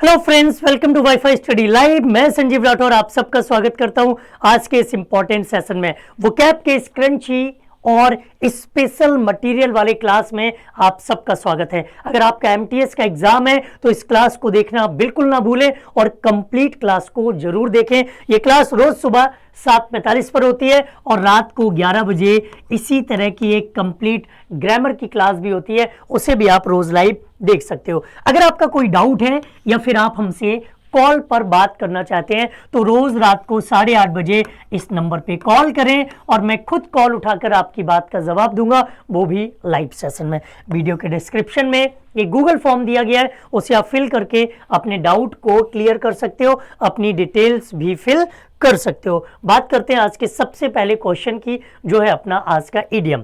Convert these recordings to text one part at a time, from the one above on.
Hello friends, welcome to WiFi study live. मैं संजीव राठौर आप सबका स्वागत करता हूं आज के इस इंपॉर्टेंट सेशन में। वोकैब के स्क्रंची और स्पेशल मटेरियल वाले क्लास में आप सबका स्वागत है। अगर आपका एमटीएस का एग्जाम है तो इस क्लास को देखना बिल्कुल ना भूलें और कंप्लीट क्लास को जरूर देखें। ये क्लास रोज सुबह 7:45 पर होती है और रात को 11 बजे इसी तरह की एक कंप्लीट ग्रामर की क्लास भी होती है, उसे भी आप रोज लाइव देख सकते हो। अगर आपका कोई डाउट है या फिर आप हमसे कॉल पर बात करना चाहते हैं तो रोज रात को 8:30 बजे इस नंबर पे कॉल करें और मैं खुद कॉल उठाकर आपकी बात का जवाब दूंगा, वो भी लाइव सेशन में। वीडियो के डिस्क्रिप्शन में एक गूगल फॉर्म दिया गया है, उसे आप फिल करके अपने डाउट को क्लियर कर सकते हो, अपनी डिटेल्स भी फिल कर सकते हो। बात करते हैं आज के सबसे पहले क्वेश्चन की, जो है अपना आज का इडियम,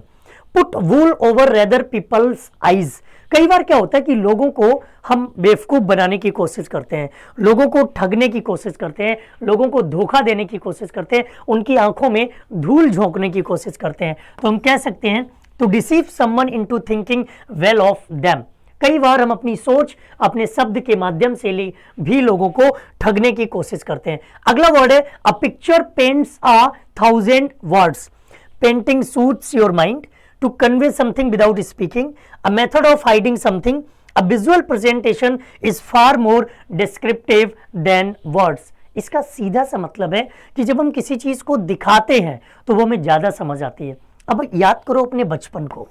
पुट वूल ओवर रेदर पीपल्स आईज। कई बार क्या होता है कि लोगों को हम बेवकूफ़ बनाने की कोशिश करते हैं, लोगों को ठगने की कोशिश करते हैं, लोगों को धोखा देने की कोशिश करते हैं, उनकी आंखों में धूल झोंकने की कोशिश करते हैं। तो हम कह सकते हैं to deceive someone into thinking well off them. कई बार हम अपनी सोच, अपने शब्द के माध्यम से भी लोगों को ठगने की कोशिश करते हैं। अगला वर्ड है a picture paints 1,000 words. Painting suits your mind to convey something without speaking, a method of hiding something, a visual presentation is far more descriptive than words। इसका सीधा सा मतलब है कि जब हम किसी चीज को दिखाते हैं तो वो हमें ज्यादा समझ आती है। अब याद करो अपने बचपन को,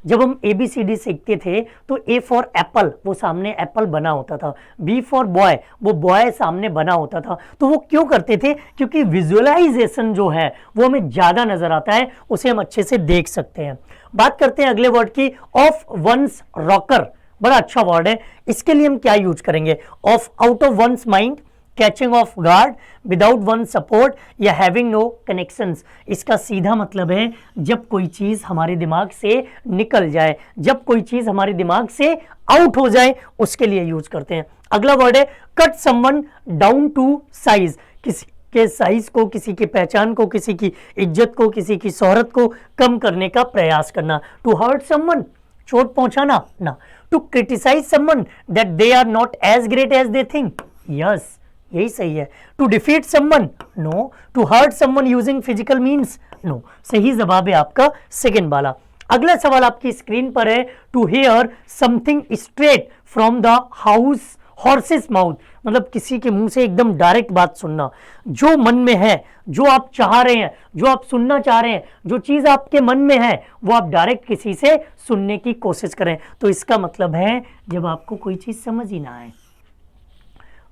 जब हम ABCD सीखते थे तो A फॉर एप्पल, वो सामने एप्पल बना होता था, B फॉर बॉय, वो बॉय सामने बना होता था। तो वो क्यों करते थे? क्योंकि विजुअलाइजेशन जो है वो हमें ज़्यादा नजर आता है, उसे हम अच्छे से देख सकते हैं। बात करते हैं अगले वर्ड की, ऑफ वंस रॉकर। बड़ा अच्छा वर्ड है, इसके लिए हम क्या यूज करेंगे? Of, out of once mind, catching of guard, without one support या हैविंग नो कनेक्शंस। इसका सीधा मतलब है जब कोई चीज हमारे दिमाग से निकल जाए, जब कोई चीज हमारे दिमाग से आउट हो जाए, उसके लिए यूज करते हैं। अगला वर्ड है cut someone down to size. किसी के साइज को, किसी की पहचान को, किसी की इज्जत को, किसी की शोहरत को कम करने का प्रयास करना। टू हर्ट समवन, चोट पहुंचाना ना। To criticise someone that they are not as great as they think. Yes, यही सही है। To defeat someone, no. To hurt someone using physical means, no. सही जवाब है आपका सेकंड वाला। अगला सवाल आपकी स्क्रीन पर है, to hear something straight from the house horse's mouth. मतलब किसी के मुंह से एकदम डायरेक्ट बात सुनना, जो मन में है, जो आप चाह रहे हैं, जो आप सुनना चाह रहे हैं, जो चीज आपके मन में है, वो आप डायरेक्ट किसी से सुनने की कोशिश करें। तो इसका मतलब है जब आपको कोई चीज समझ ही ना आए,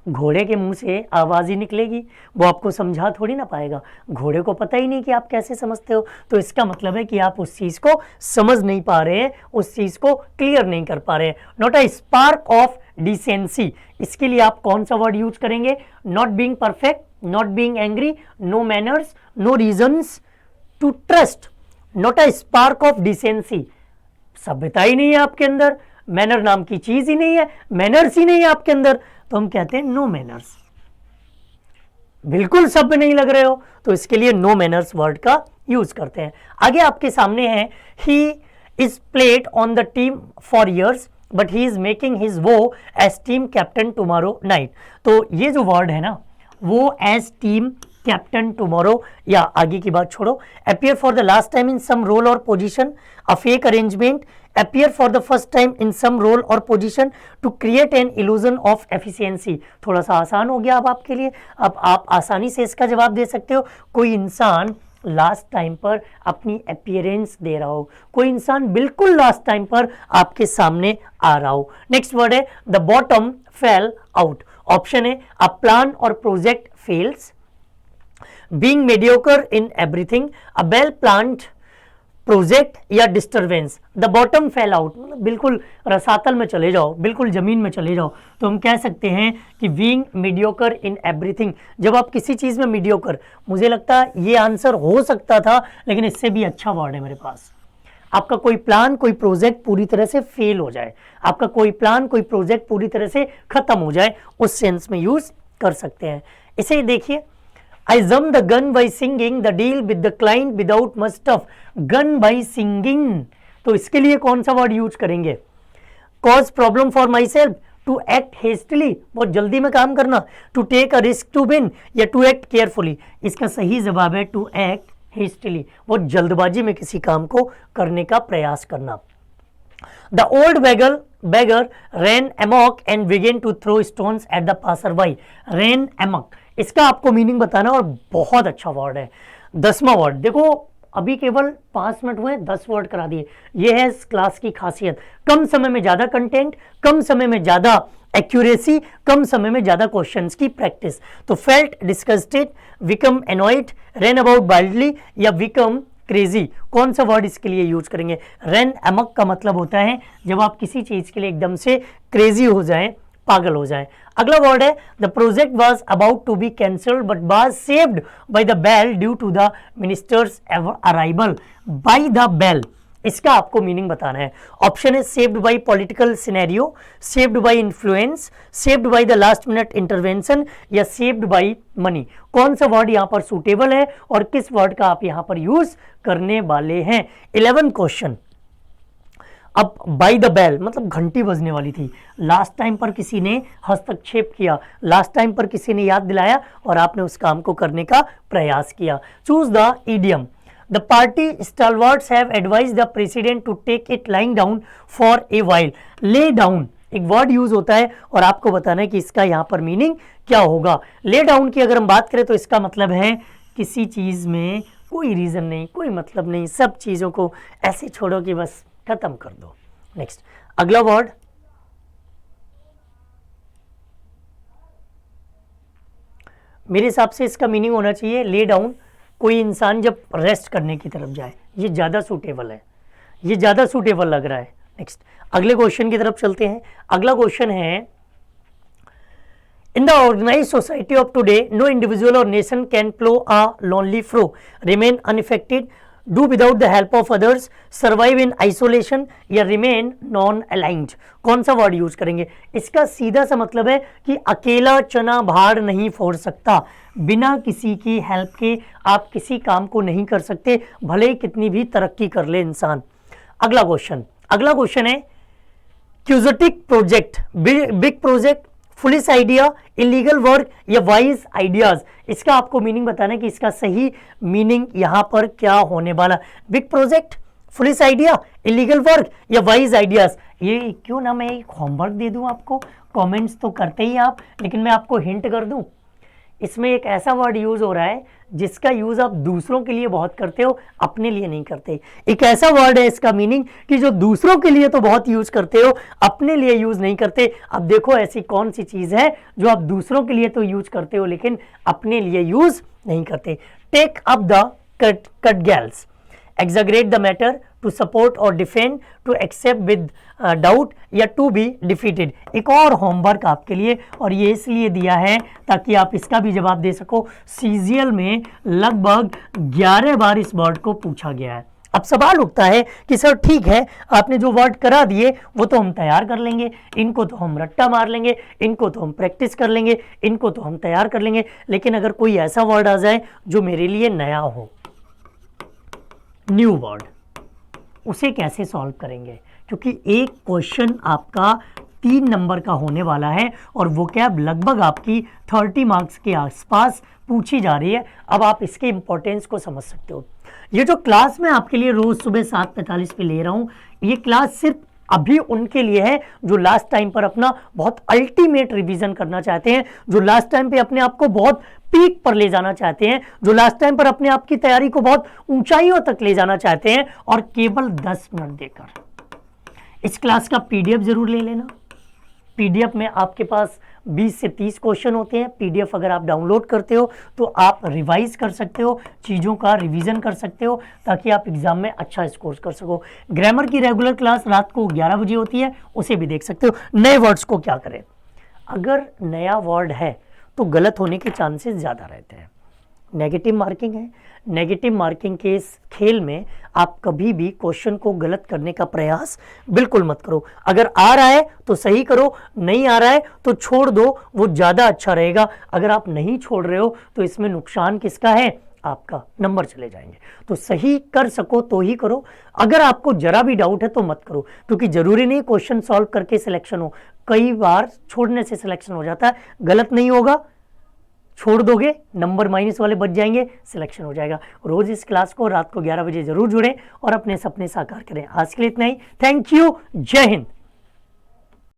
घोड़े के मुंह से आवाज ही निकलेगी, वो आपको समझा थोड़ी ना पाएगा। घोड़े को पता ही नहीं कि आप कैसे समझते हो, तो इसका मतलब है कि आप उस चीज को समझ नहीं पा रहे हैं, उस चीज को क्लियर नहीं कर पा रहे हैं। Not a spark of decency, इसके लिए आप कौन सा वर्ड यूज करेंगे? Not being perfect, not being angry, no manners, no reasons to trust. Not a spark of decency, सभ्यता ही नहीं है आपके अंदर, मैनर नाम की चीज ही नहीं है, मैनर्स ही नहीं है आपके अंदर, तो हम कहते हैं नो मैनर्स। बिल्कुल सभ्य नहीं लग रहे हो, तो इसके लिए नो मैनर्स वर्ड का यूज करते हैं। आगे आपके सामने है, he is played on the team for years but he is making his वो as team captain tomorrow night. तो ये जो वर्ड है ना, वो एज टीम कैप्टन टुमारो, या आगे की बात छोड़ो, appear for the last time in some role or position, a fake arrangement, appear for the first time in some role or position to create an illusion of efficiency। थोड़ा सा आसान हो गया अब आपके लिए, अब आप आसानी से इसका जवाब दे सकते हो। कोई इंसान लास्ट टाइम पर अपनी अपीयरेंस दे रहा हो, कोई इंसान बिल्कुल लास्ट टाइम पर आपके सामने आ रहा हो। नेक्स्ट वर्ड है the bottom fell out. Option है a plan or project fails, being mediocre in everything, a well planned project या disturbance. The bottom fell out मतलब बिल्कुल रसातल में चले जाओ, बिल्कुल जमीन में चले जाओ। तो हम कह सकते हैं कि बीइंग मीडियोकर इन एवरीथिंग, जब आप किसी चीज में मीडियोकर, मुझे लगता है ये आंसर हो सकता था, लेकिन इससे भी अच्छा वर्ड है मेरे पास। आपका कोई प्लान, कोई प्रोजेक्ट पूरी तरह से फेल हो जाए, आपका कोई प्लान, कोई प्रोजेक्ट पूरी तरह से खत्म हो जाए, उस सेंस में यूज कर सकते हैं। इसे देखिए, I jumped the gun by singing the deal with the client without much stuff। gun by singing, तो इसके लिए कौन सा वर्ड यूज करेंगे? cause problem for myself, to act hastily, बहुत जल्दी में काम करना, to take a risk to win, या टू एक्ट केयरफुली। इसका सही जवाब है टू एक्ट हेस्टली, बहुत जल्दबाजी में किसी काम को करने का प्रयास करना। The old beggar ran amok and began to throw stones at the passerby। ran amok, इसका आपको मीनिंग बताना, और बहुत अच्छा वर्ड है। 10वां वर्ड देखो, अभी केवल 5 मिनट हुए 10 वर्ड करा दिए। ये है इस क्लास की खासियत, कम समय में ज्यादा कंटेंट, कम समय में ज्यादा एक्यूरेसी, कम समय में ज्यादा क्वेश्चंस की प्रैक्टिस। तो felt disgusted, become annoyed, run about wildly, या बिकम क्रेजी, कौन सा वर्ड इसके लिए यूज करेंगे? रन अमक का मतलब होता है जब आप किसी चीज के लिए एकदम से क्रेजी हो जाएं, पागल हो जाएं। अगला वर्ड है the project was about to be cancelled but was saved by the bell due to the minister's arrival. By the bell, इसका आपको मीनिंग बताना है। ऑप्शन है saved by political scenario, saved by influence, saved by the last minute intervention, या saved by money. कौन सा word यहां पर सूटेबल है और किस वर्ड का आप यहां पर यूज करने वाले हैं? 11 क्वेश्चन। अब बाय द बेल मतलब घंटी बजने वाली थी, लास्ट टाइम पर किसी ने हस्तक्षेप किया, लास्ट टाइम पर किसी ने याद दिलाया और आपने उस काम को करने का प्रयास किया। Choose the idiom. The party stalwarts have advised the president to take it lying down for a while। lay down एक वर्ड यूज होता है और आपको बताना है कि इसका यहां पर मीनिंग क्या होगा। lay down की अगर हम बात करें तो इसका मतलब है किसी चीज में कोई रीजन नहीं, कोई मतलब नहीं, सब चीजों को ऐसे छोड़ो कि बस खत्म कर दो। नेक्स्ट, अगला वर्ड मेरे हिसाब से इसका मीनिंग होना चाहिए ले डाउन, कोई इंसान जब रेस्ट करने की तरफ जाए, ये ज़्यादा सूटेबल है, ये ज़्यादा सूटेबल लग रहा है। नेक्स्ट, अगले क्वेश्चन की तरफ चलते हैं। अगला क्वेश्चन है in the organise society of today no individual or nation can plough a lonely furrow, remain unaffected, do without the help of others, survive in isolation, या रिमेन नॉन अलाइंड। कौन सा word use करेंगे? इसका सीधा सा मतलब है कि अकेला चना भाड़ नहीं फोड़ सकता, बिना किसी की हेल्प के आप किसी काम को नहीं कर सकते, भले ही कितनी भी तरक्की कर ले इंसान। अगला क्वेश्चन है quixotic project, big project, foolish idea, illegal work, या वाइज आइडियाज। इसका आपको मीनिंग बताना है कि इसका सही मीनिंग यहां पर क्या होने वाला। Big project, foolish idea, illegal work, या वाइज आइडियाज। ये क्यों ना मैं एक होमवर्क दे दूं आपको, कमेंट्स तो करते ही आप, लेकिन मैं आपको हिंट कर दूं, इसमें एक ऐसा वर्ड यूज हो रहा है जिसका यूज आप दूसरों के लिए बहुत करते हो, अपने लिए नहीं करते। एक ऐसा वर्ड है इसका मीनिंग कि जो दूसरों के लिए तो बहुत यूज करते हो, अपने लिए यूज नहीं करते। अब देखो ऐसी कौन सी चीज है जो आप दूसरों के लिए तो यूज करते हो लेकिन अपने लिए यूज नहीं करते। Take up the cudgels, exaggerate the matter, to support or defend, to accept with doubt, या to be defeated। एक और होमवर्क आपके लिए, और ये इसलिए दिया है ताकि आप इसका भी जवाब दे सको। सीजीएल में लगभग 11 बार इस वर्ड को पूछा गया है। अब सवाल उठता है कि सर ठीक है, आपने जो वर्ड करा दिए वो तो हम तैयार कर लेंगे, इनको तो हम रट्टा मार लेंगे, इनको तो हम प्रैक्टिस कर लेंगे, इनको तो हम तैयार कर लेंगे, लेकिन अगर कोई ऐसा वर्ड आ जाए जो मेरे लिए नया हो, न्यू वर्ड, उसे कैसे सॉल्व करेंगे? क्योंकि एक क्वेश्चन आपका 3 नंबर का होने वाला है और वो कैब लगभग आपकी 30 मार्क्स के आसपास पूछी जा रही है। अब आप इसके इंपॉर्टेंस को समझ सकते हो। ये जो क्लास मैं आपके लिए रोज सुबह 7:45 पे ले रहा हूँ, ये क्लास सिर्फ अभी उनके लिए है जो लास्ट टाइम पर अपना बहुत अल्टीमेट रिवीजन करना चाहते हैं, जो लास्ट टाइम पे अपने आप को बहुत पीक पर ले जाना चाहते हैं, जो लास्ट टाइम पर अपने आप की तैयारी को बहुत ऊंचाइयों तक ले जाना चाहते हैं, और केवल 10 मिनट देकर। इस क्लास का पीडीएफ जरूर ले लेना। पीडीएफ में आपके पास 20 से 30 क्वेश्चन होते हैं। पीडीएफ अगर आप डाउनलोड करते हो तो आप रिवाइज कर सकते हो, चीज़ों का रिवीजन कर सकते हो, ताकि आप एग्जाम में अच्छा स्कोर कर सको। ग्रामर की रेगुलर क्लास रात को 11 बजे होती है, उसे भी देख सकते हो। नए वर्ड्स को क्या करें? अगर नया वर्ड है तो गलत होने के चांसेस ज़्यादा रहते हैं। नेगेटिव मार्किंग है, नेगेटिव मार्किंग के इस खेल में आप कभी भी क्वेश्चन को गलत करने का प्रयास बिल्कुल मत करो। अगर आ रहा है तो सही करो, नहीं आ रहा है तो छोड़ दो, वो ज़्यादा अच्छा रहेगा। अगर आप नहीं छोड़ रहे हो तो इसमें नुकसान किसका है? आपका नंबर चले जाएंगे। तो सही कर सको तो ही करो, अगर आपको जरा भी डाउट है तो मत करो, क्योंकि जरूरी नहीं क्वेश्चन सॉल्व करके सिलेक्शन हो, कई बार छोड़ने से सिलेक्शन हो जाता है। गलत नहीं होगा, छोड़ दोगे नंबर माइनस वाले बच जाएंगे, सिलेक्शन हो जाएगा। रोज इस क्लास को रात को 11 बजे जरूर जुड़ें और अपने सपने साकार करें। आज के लिए इतना ही, थैंक यू, जय हिंद।